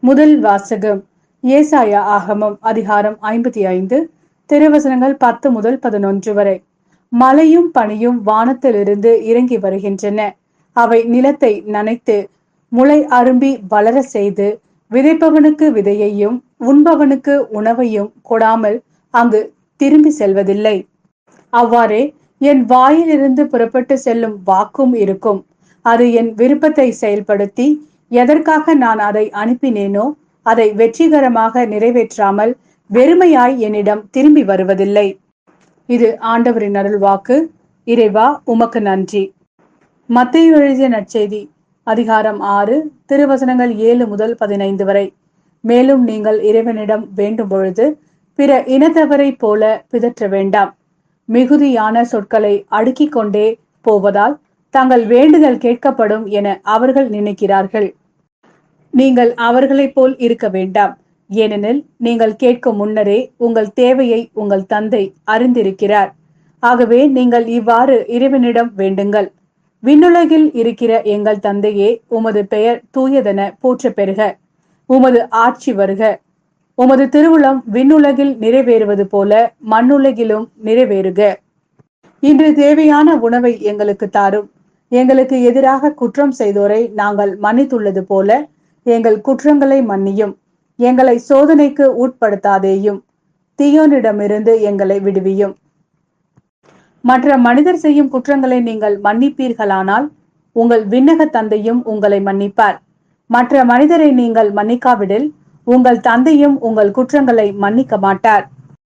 முதல் வாசகம். ஏசாயா ஆகமம் அதிகாரம் 55, திருவசனங்கள் 10 முதல் 11 வரை. மழையும் பனியும் வானத்திலிருந்து இறங்கி வருகின்றன. அவை நிலத்தை நனைத்து முளை அரும்பி வளர செய்து விதைப்பவனுக்கு விதையையும் உண்பவனுக்கு உணவையும் கொடாமல் அங்கு திரும்பி செல்வதில்லை. அவ்வாறே என் வாயிலிருந்து புறப்பட்டு செல்லும் வாக்கும் இருக்கும். அது என் விருப்பத்தை செயல்படுத்தி எதற்காக நான் அதை அனுப்பினேனோ அதை வெற்றிகரமாக நிறைவேற்றாமல் வெறுமையாய் என்னிடம் திரும்பி வருவதில்லை. இது ஆண்டவரின் அருள்வாக்கு. இறைவா, உமக்கு நன்றி. மத்தேயு எழுதிய நற்செய்தி அதிகாரம் 6, திருவசனங்கள் 7 முதல் 15 வரை. மேலும் நீங்கள் இறைவனிடம் வேண்டும் பொழுது பிற இனத்தவரைப் போல பிதற்ற வேண்டாம். மிகுதியான சொற்களை அடுக்கிக் கொண்டே போவதால் தங்கள் வேண்டுதல் கேட்கப்படும் என அவர்கள் நினைக்கிறார்கள். நீங்கள் அவர்களைப் போல் இருக்க வேண்டாம். ஏனெனில் நீங்கள் கேட்கும் முன்னரே உங்கள் தேவையை உங்கள் தந்தை அறிந்திருக்கிறார். ஆகவே நீங்கள் இவ்வாறு இறைவனிடம் வேண்டுங்கள். விண்ணுலகில் இருக்கிற எங்கள் தந்தையே, உமது பெயர் தூயதென போற்ற பெறுக. உமது ஆட்சி வருக. உமது திருவுளம் விண்ணுலகில் நிறைவேறுவது போல மண்ணுலகிலும் நிறைவேறுக. இன்று தேவையான உணவை எங்களுக்கு தாரும். எங்களுக்கு எதிராக குற்றம் செய்தோரை நாங்கள் மன்னித்துள்ளது போல எங்கள் குற்றங்களை மன்னியும். எங்களை சோதனைக்கு உட்படுத்தாதேயும். தீயோனிடமிருந்து எங்களை விடுவியும். மற்ற மனிதர் செய்யும் குற்றங்களை நீங்கள் மன்னிப்பீர்களானால் உங்கள் விண்ணக தந்தையும் உங்களை மன்னிப்பார். மற்ற மனிதரை நீங்கள் மன்னிக்காவிடில் உங்கள் தந்தையும் உங்கள் குற்றங்களை மன்னிக்க மாட்டார்.